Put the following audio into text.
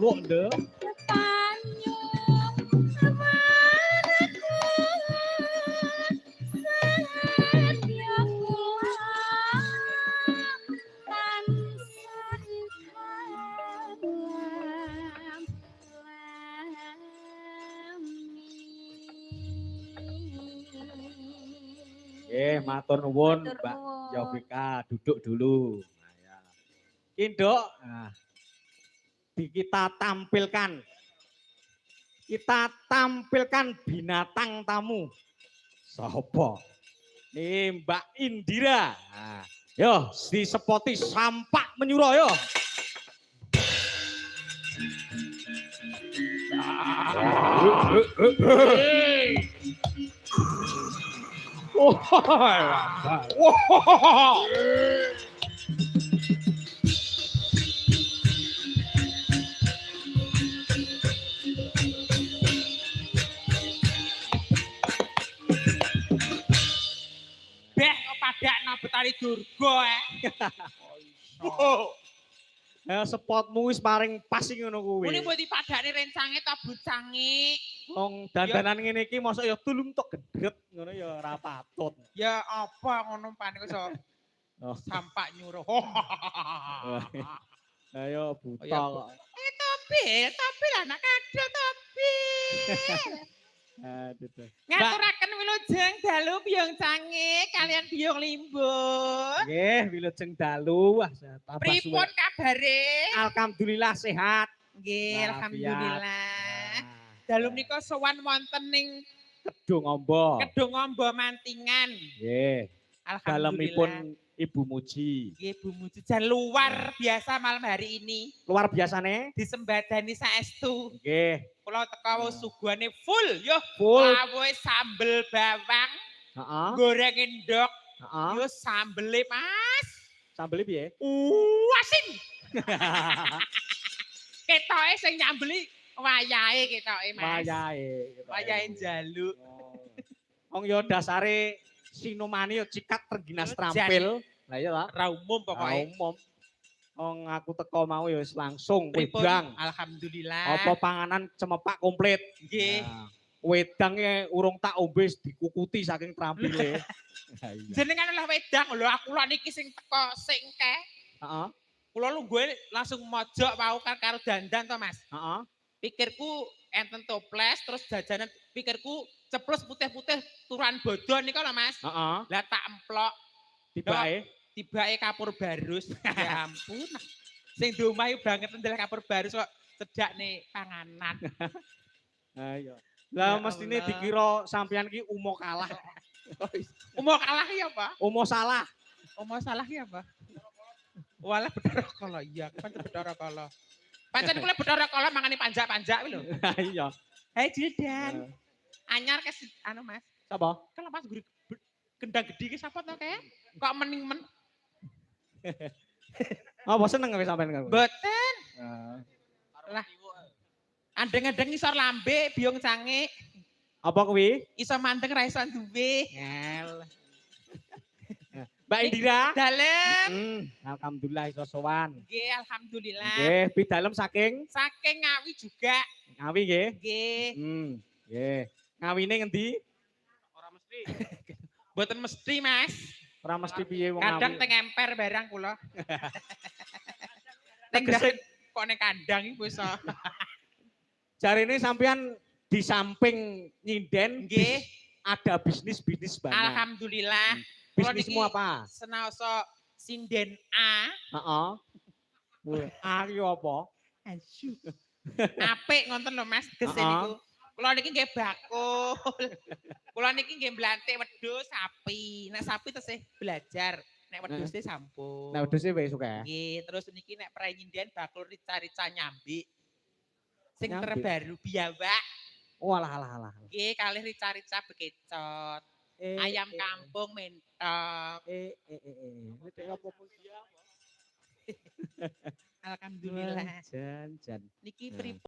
kok ndek. Matur nuwun Mbak Yovika, duduk dulu. Nah, ya. Induk, nah, kita tampilkan binatang tamu. Sopo? Ini Mbak Indira. Nah, yo, disepoti sampak menyuruh yo. Betari Durga Spotmu wis paring pas iki ngono kuwi. Muni mbok dipadani rencange ta bucange. Wong dandanan ngene iki mosok ya tulung tok gedret ngono ya ora patut. Ya apa ngono panik iso sampak nyuruh. Ayo buta kok. Tapi lah anak kadal tapi. Ngaturaken wilujeng dalu Biyong Cange kalian Biyong Limbung. Nggih, wilujeng dalu. Pripun kabare? Alhamdulillah sehat. Nggih, alhamdulillah. Dalu menika sowan wonten ning Kedung Ombo. Kedung Ombo Mantingan. Nggih. Dalemipun Ibu Muji. Nggih, Ibu Muji jan luar biasa malam hari ini. Luar biasane disembadani saestu. Nggih. Kula teko suguhane full yo. Full. Lawuhe sambel bawang. Heeh. Goreng endok. Heeh. Yo sambele, Mas. Sambele piye? Asin. Ketoke sing nyambeli wayahe ketoke, Mas. Wayahe njaluk. Wong yo dasare sinomane yo cikat terginas trampil. Lah iya ta? Ra umum pokoke. Ra umum. Wong aku teko mau ya langsung wedang. Alhamdulillah. Apa panganan cemepak komplit. Nggih. Wedangnya urung tak ombe dikukuti saking trampile. Jenengan lah wedang lho, aku lho niki sing teko singke. Heeh. Kula lungguhe langsung mojok mau karo dandan to, Mas. Heeh. Pikirku enten toples terus jajanan pikirku ceplos putih-putih turuan bodon nika lho, Mas. Heeh. Lah tak emplok tibake kapur barus. Ya ampun. Sing diomahi banget ndel kapur barus kok cedakne panganan. Ayo. Lah mestine dikira sampean ki umo kalah. Umo kalah ki apa? Umo salah. Umo salah ki apa? Walah Bathara Kala. Iya, pancen Bathara Kala. Pancen kula Bathara Kala mangane panjak-panjak kuwi lho. Iya. Hei Jildan. Anyar ke anu Mas. Sapa? Kan Mas guri gendang gede ki sapa to kae? Kok mening-men. Apa seneng kowe sampean karo? Mboten. Lah. Andeng-andeng isor lambe Biyong Cange. Apa kuwi? Iso manteng ra iso duwe. Ngel. Mbak Indira. Dalem. Alhamdulillah iso sowan. Nggih, alhamdulillah. Nggih, pidalem saking Ngawi juga. Ngawi nggih. Nggih. Nggih. Ngawine ngendi? Ora mesti. Mboten mesti, Mas. Ora mesti piye wong ngawi. Kadang teng emper barang kula. Teng kok ning kandang iku iso. Jarine sampean di samping nyinden nggih ada bisnis-bisnis banyak. Alhamdulillah. Bisnismu apa? Senaosa sinden A. Heeh. A ki apa? Asu. Apik ngonten lho Mas, gese niku. Kula niki nggih bakul. Kula niki nggih mblantik wedhus sapi. Nek sapi tesih belajar, nek wedhuse sampun. Nek wedhuse wis suka. Nggih, terus niki nek prei nyinden bakul rica-rica nyambi. Sing terbaru biawak. Walah alah. Nggih, kalih rica-rica bekecot. Ayam kampung mentok. Nek apa Alhamdulillah. Jan. Niki pripun